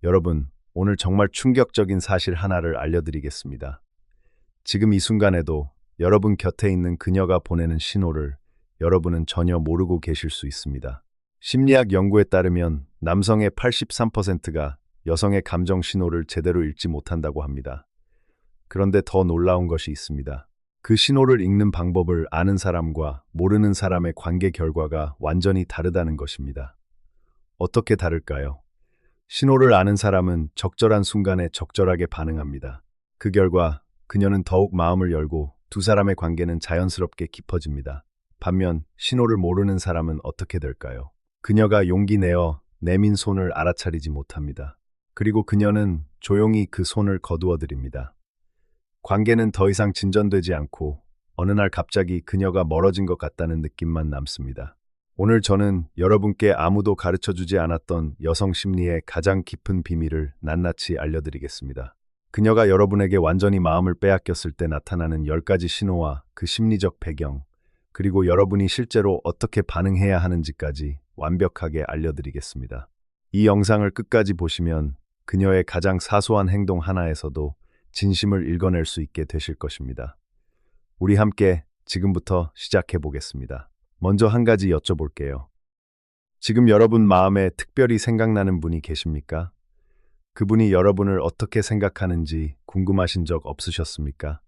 여러분, 오늘 정말 충격적인 사실 하나를 알려드리겠습니다. 지금 이 순간에도 여러분 곁에 있는 그녀가 보내는 신호를 여러분은 전혀 모르고 계실 수 있습니다. 심리학 연구에 따르면 남성의 83%가 여성의 감정 신호를 제대로 읽지 못한다고 합니다. 그런데 더 놀라운 것이 있습니다. 그 신호를 읽는 방법을 아는 사람과 모르는 사람의 관계 결과가 완전히 다르다는 것입니다. 어떻게 다를까요? 신호를 아는 사람은 적절한 순간에 적절하게 반응합니다. 그 결과 그녀는 더욱 마음을 열고 두 사람의 관계는 자연스럽게 깊어집니다. 반면 신호를 모르는 사람은 어떻게 될까요? 그녀가 용기 내어 내민 손을 알아차리지 못합니다. 그리고 그녀는 조용히 그 손을 거두어드립니다. 관계는 더 이상 진전되지 않고 어느 날 갑자기 그녀가 멀어진 것 같다는 느낌만 남습니다. 오늘 저는 여러분께 아무도 가르쳐주지 않았던 여성 심리의 가장 깊은 비밀을 낱낱이 알려드리겠습니다. 그녀가 여러분에게 완전히 마음을 빼앗겼을 때 나타나는 10가지 신호와 그 심리적 배경, 그리고 여러분이 실제로 어떻게 반응해야 하는지까지 완벽하게 알려드리겠습니다. 이 영상을 끝까지 보시면 그녀의 가장 사소한 행동 하나에서도 진심을 읽어낼 수 있게 되실 것입니다. 우리 함께 지금부터 시작해 보겠습니다. 먼저 한 가지 여쭤볼게요. 지금 여러분 마음에 특별히 생각나는 분이 계십니까? 그분이 여러분을 어떻게 생각하는지 궁금하신 적 없으셨습니까?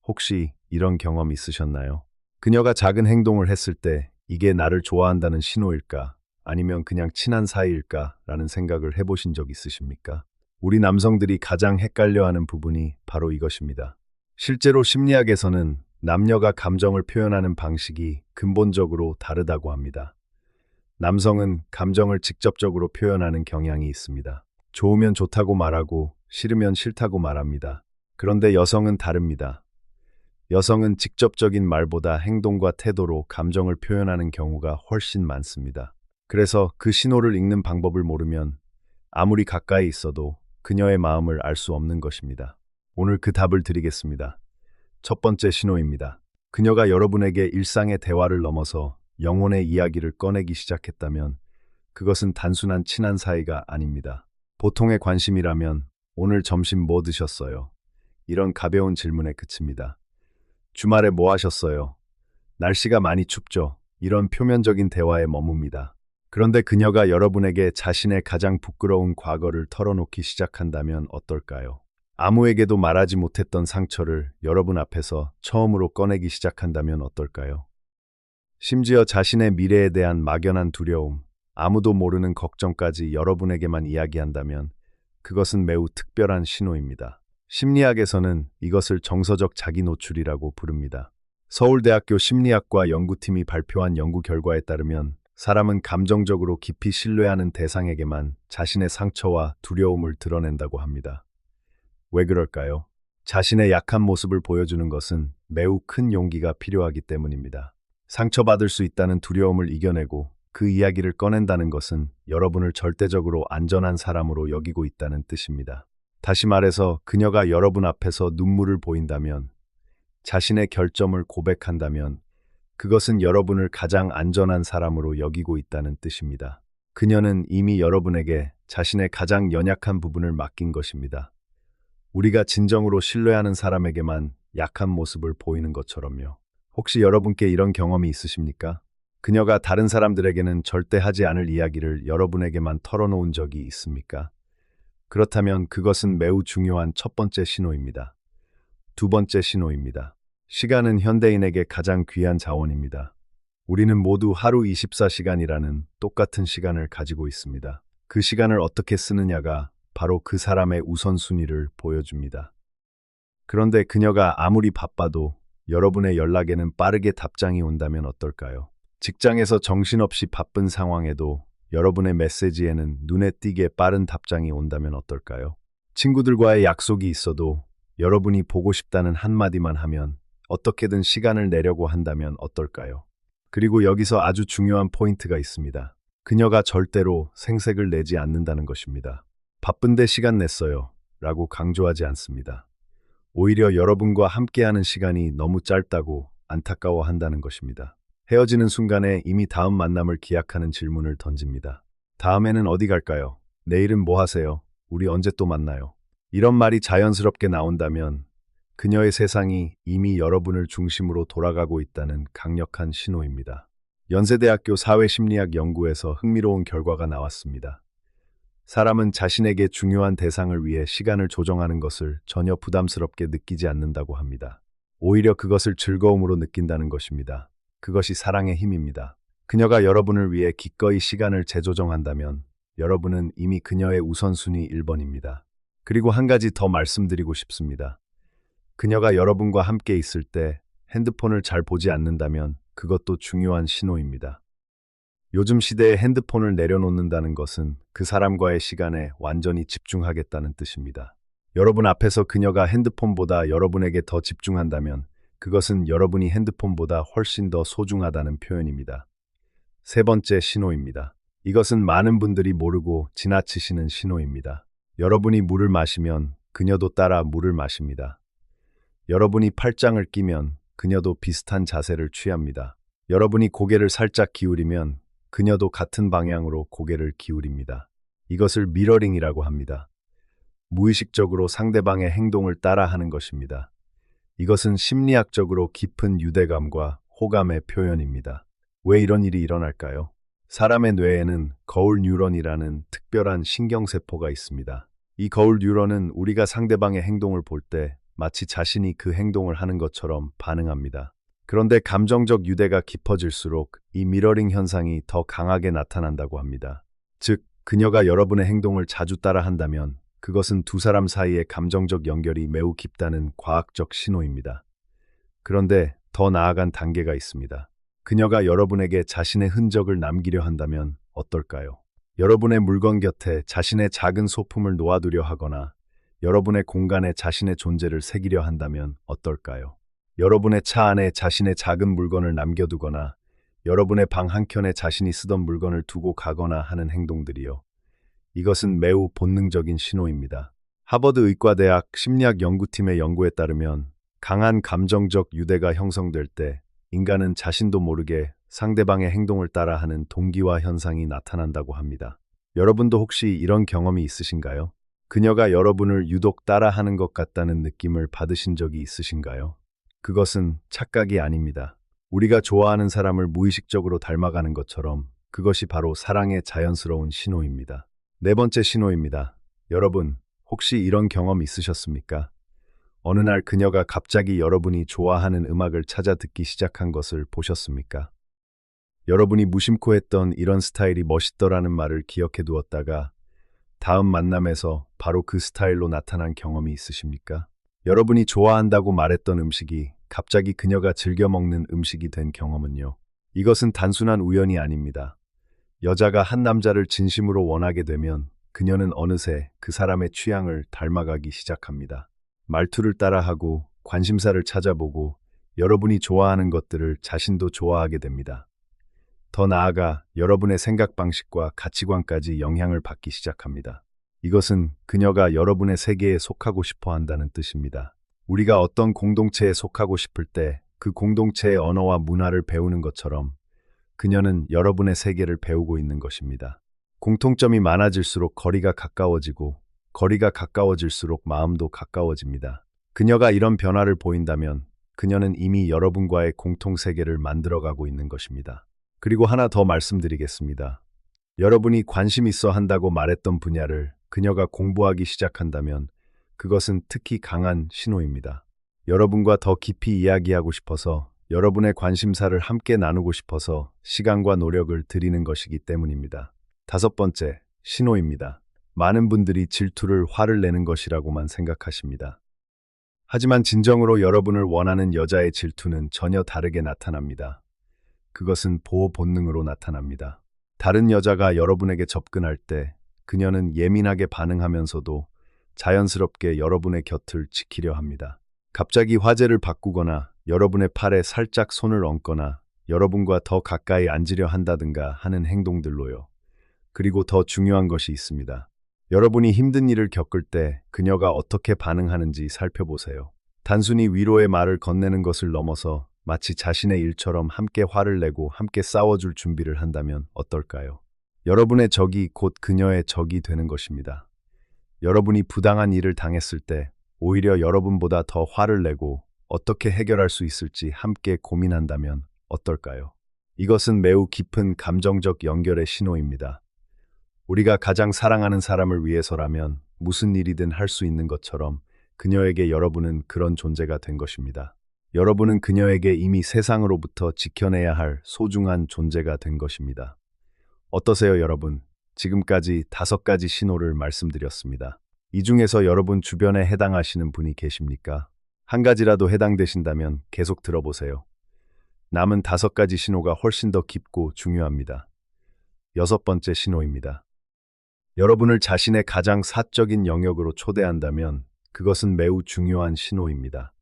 혹시 이런 경험 있으셨나요? 그녀가 작은 행동을 했을 때 이게 나를 좋아한다는 신호일까? 아니면 그냥 친한 사이일까? 라는 생각을 해보신 적 있으십니까? 우리 남성들이 가장 헷갈려하는 부분이 바로 이것입니다. 실제로 심리학에서는 남녀가 감정을 표현하는 방식이 근본적으로 다르다고 합니다. 남성은 감정을 직접적으로 표현하는 경향이 있습니다. 좋으면 좋다고 말하고 싫으면 싫다고 말합니다. 그런데 여성은 다릅니다. 여성은 직접적인 말보다 행동과 태도로 감정을 표현하는 경우가 훨씬 많습니다. 그래서 그 신호를 읽는 방법을 모르면 아무리 가까이 있어도 그녀의 마음을 알 수 없는 것입니다. 오늘 그 답을 드리겠습니다. 첫 번째 신호입니다. 그녀가 여러분에게 일상의 대화를 넘어서 영혼의 이야기를 꺼내기 시작했다면 그것은 단순한 친한 사이가 아닙니다. 보통의 관심이라면 오늘 점심 뭐 드셨어요? 이런 가벼운 질문에 그칩니다. 주말에 뭐 하셨어요? 날씨가 많이 춥죠? 이런 표면적인 대화에 머뭅니다. 그런데 그녀가 여러분에게 자신의 가장 부끄러운 과거를 털어놓기 시작한다면 어떨까요? 아무에게도 말하지 못했던 상처를 여러분 앞에서 처음으로 꺼내기 시작한다면 어떨까요? 심지어 자신의 미래에 대한 막연한 두려움, 아무도 모르는 걱정까지 여러분에게만 이야기한다면 그것은 매우 특별한 신호입니다. 심리학에서는 이것을 정서적 자기 노출이라고 부릅니다. 서울대학교 심리학과 연구팀이 발표한 연구 결과에 따르면 사람은 감정적으로 깊이 신뢰하는 대상에게만 자신의 상처와 두려움을 드러낸다고 합니다. 왜 그럴까요? 자신의 약한 모습을 보여주는 것은 매우 큰 용기가 필요하기 때문입니다. 상처받을 수 있다는 두려움을 이겨내고 그 이야기를 꺼낸다는 것은 여러분을 절대적으로 안전한 사람으로 여기고 있다는 뜻입니다. 다시 말해서 그녀가 여러분 앞에서 눈물을 보인다면, 자신의 결점을 고백한다면 그것은 여러분을 가장 안전한 사람으로 여기고 있다는 뜻입니다. 그녀는 이미 여러분에게 자신의 가장 연약한 부분을 맡긴 것입니다. 우리가 진정으로 신뢰하는 사람에게만 약한 모습을 보이는 것처럼요. 혹시 여러분께 이런 경험이 있으십니까? 그녀가 다른 사람들에게는 절대 하지 않을 이야기를 여러분에게만 털어놓은 적이 있습니까? 그렇다면 그것은 매우 중요한 첫 번째 신호입니다. 두 번째 신호입니다. 시간은 현대인에게 가장 귀한 자원입니다. 우리는 모두 하루 24시간이라는 똑같은 시간을 가지고 있습니다. 그 시간을 어떻게 쓰느냐가 바로 그 사람의 우선순위를 보여줍니다. 그런데 그녀가 아무리 바빠도 여러분의 연락에는 빠르게 답장이 온다면 어떨까요? 직장에서 정신없이 바쁜 상황에도 여러분의 메시지에는 눈에 띄게 빠른 답장이 온다면 어떨까요? 친구들과의 약속이 있어도 여러분이 보고 싶다는 한마디만 하면 어떻게든 시간을 내려고 한다면 어떨까요? 그리고 여기서 아주 중요한 포인트가 있습니다. 그녀가 절대로 생색을 내지 않는다는 것입니다. 바쁜데 시간 냈어요 라고 강조하지 않습니다. 오히려 여러분과 함께하는 시간이 너무 짧다고 안타까워한다는 것입니다. 헤어지는 순간에 이미 다음 만남을 기약하는 질문을 던집니다. 다음에는 어디 갈까요? 내일은 뭐 하세요? 우리 언제 또 만나요? 이런 말이 자연스럽게 나온다면 그녀의 세상이 이미 여러분을 중심으로 돌아가고 있다는 강력한 신호입니다. 연세대학교 사회심리학 연구에서 흥미로운 결과가 나왔습니다. 사람은 자신에게 중요한 대상을 위해 시간을 조정하는 것을 전혀 부담스럽게 느끼지 않는다고 합니다. 오히려 그것을 즐거움으로 느낀다는 것입니다. 그것이 사랑의 힘입니다. 그녀가 여러분을 위해 기꺼이 시간을 재조정한다면 여러분은 이미 그녀의 우선순위 1번입니다. 그리고 한 가지 더 말씀드리고 싶습니다. 그녀가 여러분과 함께 있을 때 핸드폰을 잘 보지 않는다면 그것도 중요한 신호입니다. 요즘 시대에 핸드폰을 내려놓는다는 것은 그 사람과의 시간에 완전히 집중하겠다는 뜻입니다. 여러분 앞에서 그녀가 핸드폰보다 여러분에게 더 집중한다면 그것은 여러분이 핸드폰보다 훨씬 더 소중하다는 표현입니다. 세 번째 신호입니다. 이것은 많은 분들이 모르고 지나치시는 신호입니다. 여러분이 물을 마시면 그녀도 따라 물을 마십니다. 여러분이 팔짱을 끼면 그녀도 비슷한 자세를 취합니다. 여러분이 고개를 살짝 기울이면 그녀도 같은 방향으로 고개를 기울입니다. 이것을 미러링이라고 합니다. 무의식적으로 상대방의 행동을 따라하는 것입니다. 이것은 심리학적으로 깊은 유대감과 호감의 표현입니다. 왜 이런 일이 일어날까요? 사람의 뇌에는 거울 뉴런이라는 특별한 신경세포가 있습니다. 이 거울 뉴런은 우리가 상대방의 행동을 볼 때 마치 자신이 그 행동을 하는 것처럼 반응합니다. 그런데 감정적 유대가 깊어질수록 이 미러링 현상이 더 강하게 나타난다고 합니다. 즉, 그녀가 여러분의 행동을 자주 따라한다면 그것은 두 사람 사이의 감정적 연결이 매우 깊다는 과학적 신호입니다. 그런데 더 나아간 단계가 있습니다. 그녀가 여러분에게 자신의 흔적을 남기려 한다면 어떨까요? 여러분의 물건 곁에 자신의 작은 소품을 놓아두려 하거나 여러분의 공간에 자신의 존재를 새기려 한다면 어떨까요? 여러분의 차 안에 자신의 작은 물건을 남겨두거나 여러분의 방 한켠에 자신이 쓰던 물건을 두고 가거나 하는 행동들이요. 이것은 매우 본능적인 신호입니다. 하버드 의과대학 심리학 연구팀의 연구에 따르면 강한 감정적 유대가 형성될 때 인간은 자신도 모르게 상대방의 행동을 따라하는 동기화 현상이 나타난다고 합니다. 여러분도 혹시 이런 경험이 있으신가요? 그녀가 여러분을 유독 따라하는 것 같다는 느낌을 받으신 적이 있으신가요? 그것은 착각이 아닙니다. 우리가 좋아하는 사람을 무의식적으로 닮아가는 것처럼 그것이 바로 사랑의 자연스러운 신호입니다. 네 번째 신호입니다. 여러분, 혹시 이런 경험 있으셨습니까? 어느 날 그녀가 갑자기 여러분이 좋아하는 음악을 찾아 듣기 시작한 것을 보셨습니까? 여러분이 무심코 했던 이런 스타일이 멋있더라는 말을 기억해 두었다가 다음 만남에서 바로 그 스타일로 나타난 경험이 있으십니까? 여러분이 좋아한다고 말했던 음식이 갑자기 그녀가 즐겨 먹는 음식이 된 경험은요. 이것은 단순한 우연이 아닙니다. 여자가 한 남자를 진심으로 원하게 되면 그녀는 어느새 그 사람의 취향을 닮아가기 시작합니다. 말투를 따라하고 관심사를 찾아보고 여러분이 좋아하는 것들을 자신도 좋아하게 됩니다. 더 나아가 여러분의 생각 방식과 가치관까지 영향을 받기 시작합니다. 이것은 그녀가 여러분의 세계에 속하고 싶어 한다는 뜻입니다. 우리가 어떤 공동체에 속하고 싶을 때 그 공동체의 언어와 문화를 배우는 것처럼 그녀는 여러분의 세계를 배우고 있는 것입니다. 공통점이 많아질수록 거리가 가까워지고 거리가 가까워질수록 마음도 가까워집니다. 그녀가 이런 변화를 보인다면 그녀는 이미 여러분과의 공통세계를 만들어가고 있는 것입니다. 그리고 하나 더 말씀드리겠습니다. 여러분이 관심 있어 한다고 말했던 분야를 그녀가 공부하기 시작한다면 그것은 특히 강한 신호입니다. 여러분과 더 깊이 이야기하고 싶어서 여러분의 관심사를 함께 나누고 싶어서 시간과 노력을 들이는 것이기 때문입니다. 다섯 번째, 신호입니다. 많은 분들이 질투를 화를 내는 것이라고만 생각하십니다. 하지만 진정으로 여러분을 원하는 여자의 질투는 전혀 다르게 나타납니다. 그것은 보호 본능으로 나타납니다. 다른 여자가 여러분에게 접근할 때 그녀는 예민하게 반응하면서도 자연스럽게 여러분의 곁을 지키려 합니다. 갑자기 화제를 바꾸거나 여러분의 팔에 살짝 손을 얹거나 여러분과 더 가까이 앉으려 한다든가 하는 행동들로요. 그리고 더 중요한 것이 있습니다. 여러분이 힘든 일을 겪을 때 그녀가 어떻게 반응하는지 살펴보세요. 단순히 위로의 말을 건네는 것을 넘어서 마치 자신의 일처럼 함께 화를 내고 함께 싸워줄 준비를 한다면 어떨까요? 여러분의 적이 곧 그녀의 적이 되는 것입니다. 여러분이 부당한 일을 당했을 때 오히려 여러분보다 더 화를 내고 어떻게 해결할 수 있을지 함께 고민한다면 어떨까요? 이것은 매우 깊은 감정적 연결의 신호입니다. 우리가 가장 사랑하는 사람을 위해서라면 무슨 일이든 할 수 있는 것처럼 그녀에게 여러분은 그런 존재가 된 것입니다. 여러분은 그녀에게 이미 세상으로부터 지켜내야 할 소중한 존재가 된 것입니다. 어떠세요, 여러분? 지금까지 5가지 신호를 말씀드렸습니다. 이 중에서 여러분 주변에 해당하시는 분이 계십니까? 한 가지라도 해당되신다면 계속 들어보세요. 남은 5가지 신호가 훨씬 더 깊고 중요합니다. 6번째 신호입니다. 여러분을 자신의 가장 사적인 영역으로 초대한다면 그것은 매우 중요한 신호입니다.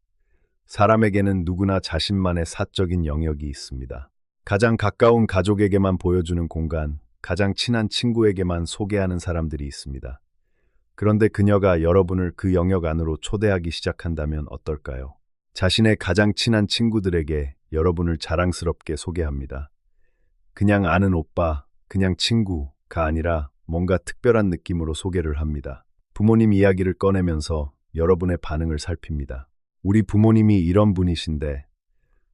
사람에게는 누구나 자신만의 사적인 영역이 있습니다. 가장 가까운 가족에게만 보여주는 공간, 가장 친한 친구에게만 소개하는 사람들이 있습니다. 그런데 그녀가 여러분을 그 영역 안으로 초대하기 시작한다면 어떨까요? 자신의 가장 친한 친구들에게 여러분을 자랑스럽게 소개합니다. 그냥 아는 오빠, 그냥 친구가 아니라 뭔가 특별한 느낌으로 소개를 합니다. 부모님 이야기를 꺼내면서 여러분의 반응을 살핍니다. 우리 부모님이 이런 분이신데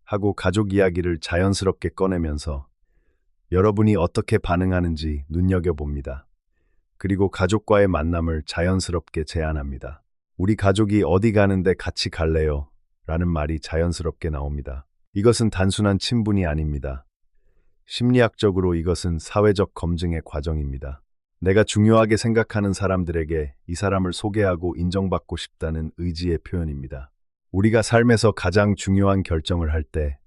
하고 가족 이야기를 자연스럽게 꺼내면서 여러분이 어떻게 반응하는지 눈여겨봅니다. 그리고 가족과의 만남을 자연스럽게 제안합니다. 우리 가족이 어디 가는데 같이 갈래요? 라는 말이 자연스럽게 나옵니다. 이것은 단순한 친분이 아닙니다. 심리학적으로 이것은 사회적 검증의 과정입니다. 내가 중요하게 생각하는 사람들에게 이 사람을 소개하고 인정받고 싶다는 의지의 표현입니다. 우리가 삶에서 가장 중요한 결정을 할 때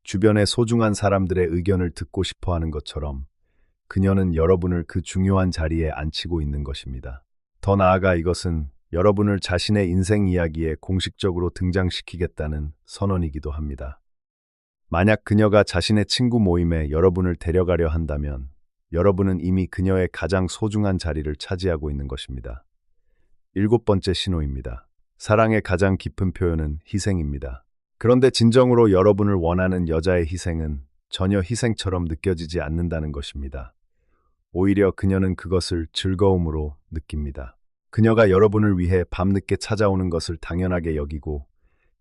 주변의 소중한 사람들의 의견을 듣고 싶어 하는 것처럼 그녀는 여러분을 그 중요한 자리에 앉히고 있는 것입니다. 더 나아가 이것은 여러분을 자신의 인생 이야기에 공식적으로 등장시키겠다는 선언이기도 합니다. 만약 그녀가 자신의 친구 모임에 여러분을 데려가려 한다면 여러분은 이미 그녀의 가장 소중한 자리를 차지하고 있는 것입니다. 7번째 신호입니다. 사랑의 가장 깊은 표현은 희생입니다. 그런데 진정으로 여러분을 원하는 여자의 희생은 전혀 희생처럼 느껴지지 않는다는 것입니다. 오히려 그녀는 그것을 즐거움으로 느낍니다. 그녀가 여러분을 위해 밤늦게 찾아오는 것을 당연하게 여기고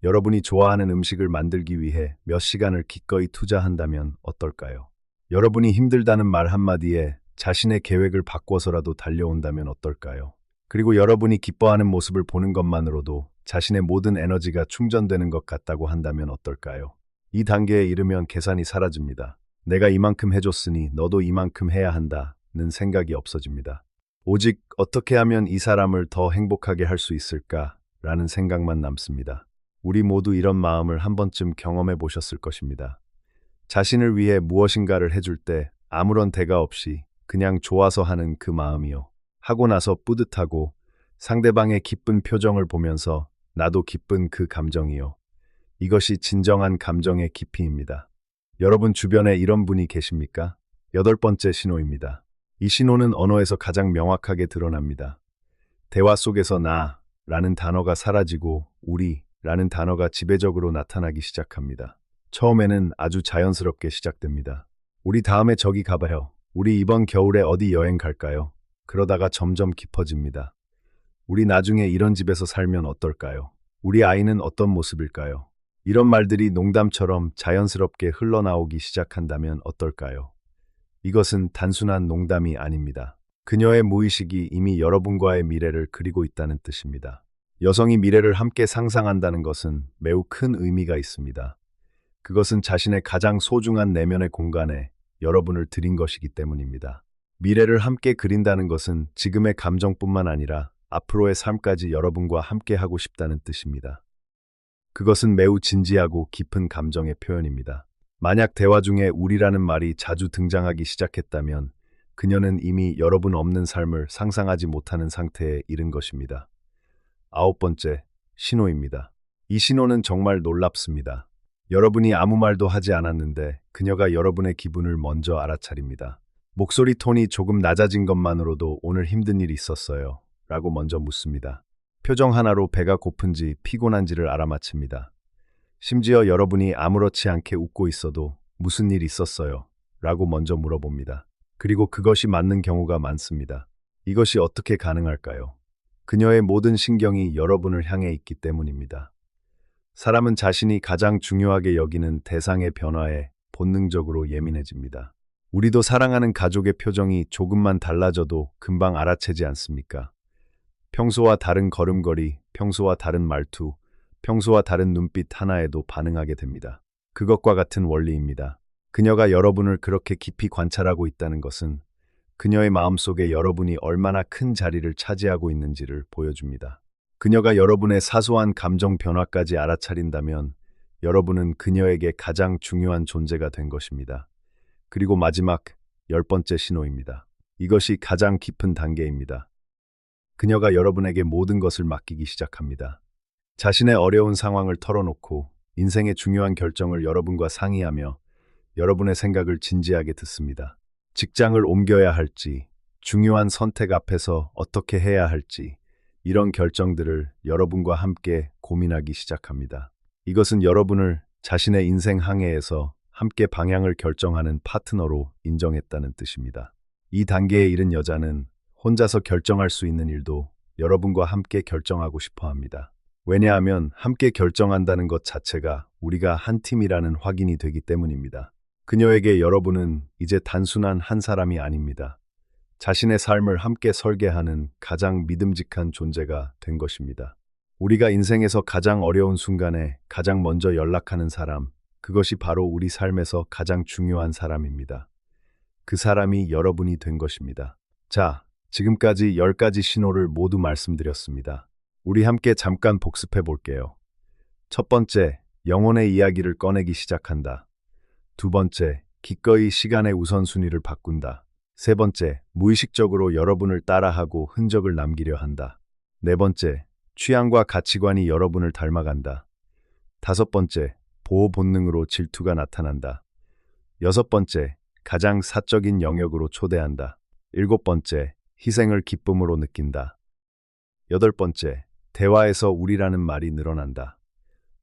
여러분이 좋아하는 음식을 만들기 위해 몇 시간을 기꺼이 투자한다면 어떨까요? 여러분이 힘들다는 말 한마디에 자신의 계획을 바꿔서라도 달려온다면 어떨까요? 그리고 여러분이 기뻐하는 모습을 보는 것만으로도 자신의 모든 에너지가 충전되는 것 같다고 한다면 어떨까요? 이 단계에 이르면 계산이 사라집니다. 내가 이만큼 해줬으니 너도 이만큼 해야 한다는 생각이 없어집니다. 오직 어떻게 하면 이 사람을 더 행복하게 할 수 있을까라는 생각만 남습니다. 우리 모두 이런 마음을 한 번쯤 경험해 보셨을 것입니다. 자신을 위해 무엇인가를 해줄 때 아무런 대가 없이 그냥 좋아서 하는 그 마음이요. 하고 나서 뿌듯하고 상대방의 기쁜 표정을 보면서 나도 기쁜 그 감정이요. 이것이 진정한 감정의 깊이입니다. 여러분 주변에 이런 분이 계십니까? 8번째 신호입니다. 이 신호는 언어에서 가장 명확하게 드러납니다. 대화 속에서 나라는 단어가 사라지고 우리라는 단어가 지배적으로 나타나기 시작합니다. 처음에는 아주 자연스럽게 시작됩니다. 우리 다음에 저기 가봐요. 우리 이번 겨울에 어디 여행 갈까요? 그러다가 점점 깊어집니다. 우리 나중에 이런 집에서 살면 어떨까요? 우리 아이는 어떤 모습일까요? 이런 말들이 농담처럼 자연스럽게 흘러나오기 시작한다면 어떨까요? 이것은 단순한 농담이 아닙니다. 그녀의 무의식이 이미 여러분과의 미래를 그리고 있다는 뜻입니다. 여성이 미래를 함께 상상한다는 것은 매우 큰 의미가 있습니다. 그것은 자신의 가장 소중한 내면의 공간에 여러분을 들인 것이기 때문입니다. 미래를 함께 그린다는 것은 지금의 감정뿐만 아니라 앞으로의 삶까지 여러분과 함께 하고 싶다는 뜻입니다. 그것은 매우 진지하고 깊은 감정의 표현입니다. 만약 대화 중에 우리라는 말이 자주 등장하기 시작했다면 그녀는 이미 여러분 없는 삶을 상상하지 못하는 상태에 이른 것입니다. 9번째, 신호입니다. 이 신호는 정말 놀랍습니다. 여러분이 아무 말도 하지 않았는데 그녀가 여러분의 기분을 먼저 알아차립니다. 목소리 톤이 조금 낮아진 것만으로도 오늘 힘든 일이 있었어요. 라고 먼저 묻습니다. 표정 하나로 배가 고픈지 피곤한지를 알아맞힙니다. 심지어 여러분이 아무렇지 않게 웃고 있어도 무슨 일 있었어요? 라고 먼저 물어봅니다. 그리고 그것이 맞는 경우가 많습니다. 이것이 어떻게 가능할까요? 그녀의 모든 신경이 여러분을 향해 있기 때문입니다. 사람은 자신이 가장 중요하게 여기는 대상의 변화에 본능적으로 예민해집니다. 우리도 사랑하는 가족의 표정이 조금만 달라져도 금방 알아채지 않습니까? 평소와 다른 걸음걸이, 평소와 다른 말투, 평소와 다른 눈빛 하나에도 반응하게 됩니다. 그것과 같은 원리입니다. 그녀가 여러분을 그렇게 깊이 관찰하고 있다는 것은 그녀의 마음속에 여러분이 얼마나 큰 자리를 차지하고 있는지를 보여줍니다. 그녀가 여러분의 사소한 감정 변화까지 알아차린다면 여러분은 그녀에게 가장 중요한 존재가 된 것입니다. 그리고 마지막 10번째 신호입니다. 이것이 가장 깊은 단계입니다. 그녀가 여러분에게 모든 것을 맡기기 시작합니다. 자신의 어려운 상황을 털어놓고 인생의 중요한 결정을 여러분과 상의하며 여러분의 생각을 진지하게 듣습니다. 직장을 옮겨야 할지, 중요한 선택 앞에서 어떻게 해야 할지, 이런 결정들을 여러분과 함께 고민하기 시작합니다. 이것은 여러분을 자신의 인생 항해에서 함께 방향을 결정하는 파트너로 인정했다는 뜻입니다. 이 단계에 이른 여자는 혼자서 결정할 수 있는 일도 여러분과 함께 결정하고 싶어 합니다. 왜냐하면 함께 결정한다는 것 자체가 우리가 한 팀이라는 확인이 되기 때문입니다. 그녀에게 여러분은 이제 단순한 한 사람이 아닙니다. 자신의 삶을 함께 설계하는 가장 믿음직한 존재가 된 것입니다. 우리가 인생에서 가장 어려운 순간에 가장 먼저 연락하는 사람, 그것이 바로 우리 삶에서 가장 중요한 사람입니다. 그 사람이 여러분이 된 것입니다. 자, 지금까지 10가지 신호를 모두 말씀드렸습니다. 우리 함께 잠깐 복습해 볼게요. 첫 번째, 영혼의 이야기를 꺼내기 시작한다. 두 번째, 기꺼이 시간의 우선순위를 바꾼다. 세 번째, 무의식적으로 여러분을 따라하고 흔적을 남기려 한다. 네 번째, 취향과 가치관이 여러분을 닮아간다. 다섯 번째, 보호 본능으로 질투가 나타난다. 여섯 번째, 가장 사적인 영역으로 초대한다. 일곱 번째, 희생을 기쁨으로 느낀다. 여덟 번째, 대화에서 우리라는 말이 늘어난다.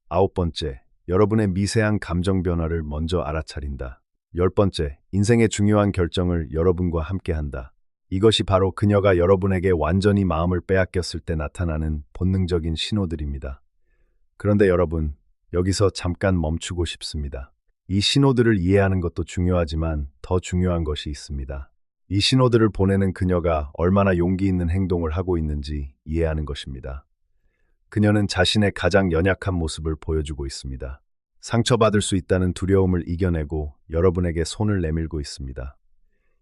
아홉 번째, 여러분의 미세한 감정 변화를 먼저 알아차린다. 열 번째, 인생의 중요한 결정을 여러분과 함께한다. 이것이 바로 그녀가 여러분에게 완전히 마음을 빼앗겼을 때 나타나는 본능적인 신호들입니다. 그런데 여러분, 여기서 잠깐 멈추고 싶습니다. 이 신호들을 이해하는 것도 중요하지만 더 중요한 것이 있습니다. 이 신호들을 보내는 그녀가 얼마나 용기 있는 행동을 하고 있는지 이해하는 것입니다. 그녀는 자신의 가장 연약한 모습을 보여주고 있습니다. 상처받을 수 있다는 두려움을 이겨내고 여러분에게 손을 내밀고 있습니다.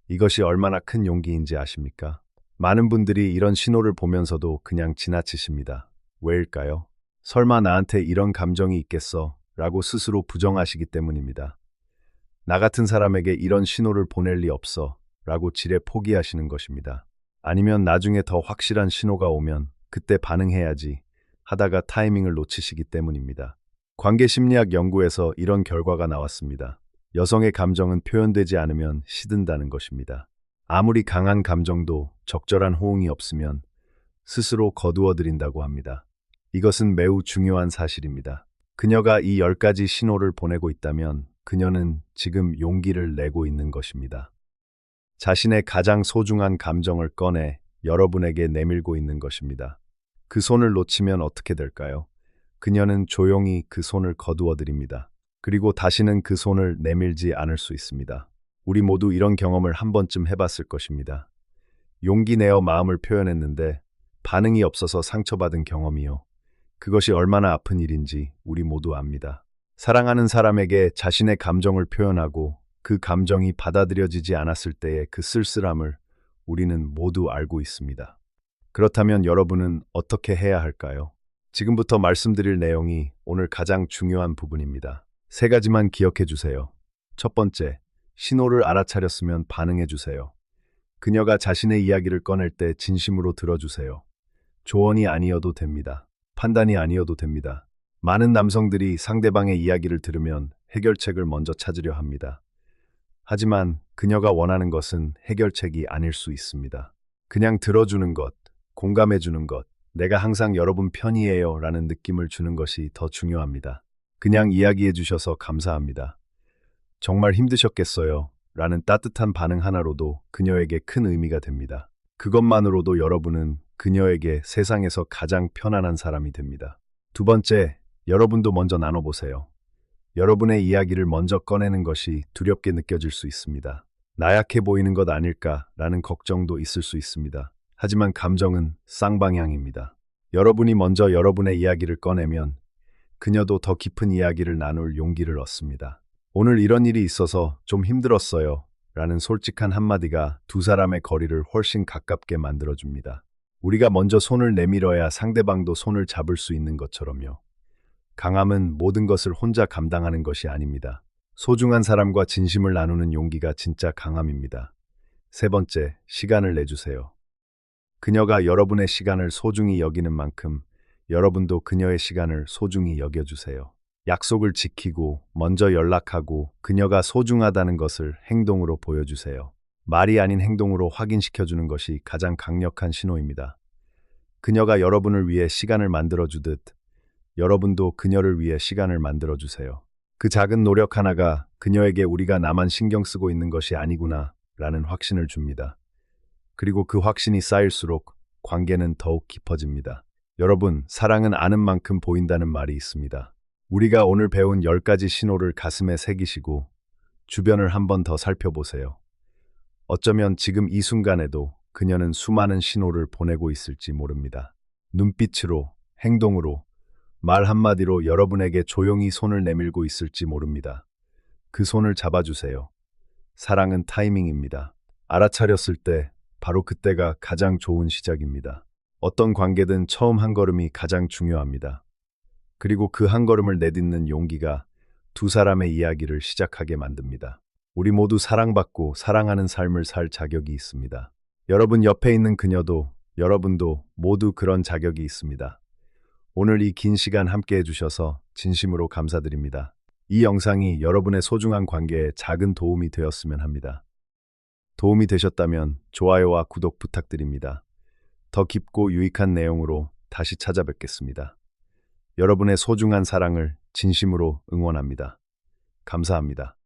이것이 얼마나 큰 용기인지 아십니까? 많은 분들이 이런 신호를 보면서도 그냥 지나치십니다. 왜일까요? 설마 나한테 이런 감정이 있겠어? 라고 스스로 부정하시기 때문입니다. 나 같은 사람에게 이런 신호를 보낼 리 없어 라고 지레 포기하시는 것입니다. 아니면 나중에 더 확실한 신호가 오면 그때 반응해야지 하다가 타이밍을 놓치시기 때문입니다. 관계심리학 연구에서 이런 결과가 나왔습니다. 여성의 감정은 표현되지 않으면 시든다는 것입니다. 아무리 강한 감정도 적절한 호응이 없으면 스스로 거두어들인다고 합니다. 이것은 매우 중요한 사실입니다. 그녀가 이 10가지 신호를 보내고 있다면 그녀는 지금 용기를 내고 있는 것입니다. 자신의 가장 소중한 감정을 꺼내 여러분에게 내밀고 있는 것입니다. 그 손을 놓치면 어떻게 될까요? 그녀는 조용히 그 손을 거두어 드립니다. 그리고 다시는 그 손을 내밀지 않을 수 있습니다. 우리 모두 이런 경험을 한 번쯤 해봤을 것입니다. 용기 내어 마음을 표현했는데 반응이 없어서 상처받은 경험이요. 그것이 얼마나 아픈 일인지 우리 모두 압니다. 사랑하는 사람에게 자신의 감정을 표현하고 그 감정이 받아들여지지 않았을 때의 그 쓸쓸함을 우리는 모두 알고 있습니다. 그렇다면 여러분은 어떻게 해야 할까요? 지금부터 말씀드릴 내용이 오늘 가장 중요한 부분입니다. 3가지만 기억해 주세요. 첫 번째, 신호를 알아차렸으면 반응해 주세요. 그녀가 자신의 이야기를 꺼낼 때 진심으로 들어주세요. 조언이 아니어도 됩니다. 판단이 아니어도 됩니다. 많은 남성들이 상대방의 이야기를 들으면 해결책을 먼저 찾으려 합니다. 하지만 그녀가 원하는 것은 해결책이 아닐 수 있습니다. 그냥 들어주는 것, 공감해주는 것, 내가 항상 여러분 편이에요 라는 느낌을 주는 것이 더 중요합니다. 그냥 이야기해 주셔서 감사합니다. 정말 힘드셨겠어요 라는 따뜻한 반응 하나로도 그녀에게 큰 의미가 됩니다. 그것만으로도 여러분은 그녀에게 세상에서 가장 편안한 사람이 됩니다. 두 번째, 여러분도 먼저 나눠보세요. 여러분의 이야기를 먼저 꺼내는 것이 두렵게 느껴질 수 있습니다. 나약해 보이는 것 아닐까라는 걱정도 있을 수 있습니다. 하지만 감정은 쌍방향입니다. 여러분이 먼저 여러분의 이야기를 꺼내면 그녀도 더 깊은 이야기를 나눌 용기를 얻습니다. 오늘 이런 일이 있어서 좀 힘들었어요. 라는 솔직한 한마디가 두 사람의 거리를 훨씬 가깝게 만들어줍니다. 우리가 먼저 손을 내밀어야 상대방도 손을 잡을 수 있는 것처럼요. 강함은 모든 것을 혼자 감당하는 것이 아닙니다. 소중한 사람과 진심을 나누는 용기가 진짜 강함입니다. 세 번째, 시간을 내주세요. 그녀가 여러분의 시간을 소중히 여기는 만큼 여러분도 그녀의 시간을 소중히 여겨주세요. 약속을 지키고 먼저 연락하고 그녀가 소중하다는 것을 행동으로 보여주세요. 말이 아닌 행동으로 확인시켜주는 것이 가장 강력한 신호입니다. 그녀가 여러분을 위해 시간을 만들어주듯 여러분도 그녀를 위해 시간을 만들어주세요. 그 작은 노력 하나가 그녀에게 우리가 나만 신경 쓰고 있는 것이 아니구나 라는 확신을 줍니다. 그리고 그 확신이 쌓일수록 관계는 더욱 깊어집니다. 여러분, 사랑은 아는 만큼 보인다는 말이 있습니다. 우리가 오늘 배운 10가지 신호를 가슴에 새기시고 주변을 한 번 더 살펴보세요. 어쩌면 지금 이 순간에도 그녀는 수많은 신호를 보내고 있을지 모릅니다. 눈빛으로, 행동으로, 말 한마디로 여러분에게 조용히 손을 내밀고 있을지 모릅니다. 그 손을 잡아주세요. 사랑은 타이밍입니다. 알아차렸을 때 바로 그때가 가장 좋은 시작입니다. 어떤 관계든 처음 한 걸음이 가장 중요합니다. 그리고 그 한 걸음을 내딛는 용기가 두 사람의 이야기를 시작하게 만듭니다. 우리 모두 사랑받고 사랑하는 삶을 살 자격이 있습니다. 여러분 옆에 있는 그녀도, 여러분도 모두 그런 자격이 있습니다. 오늘 이 긴 시간 함께 해주셔서 진심으로 감사드립니다. 이 영상이 여러분의 소중한 관계에 작은 도움이 되었으면 합니다. 도움이 되셨다면 좋아요와 구독 부탁드립니다. 더 깊고 유익한 내용으로 다시 찾아뵙겠습니다. 여러분의 소중한 사랑을 진심으로 응원합니다. 감사합니다.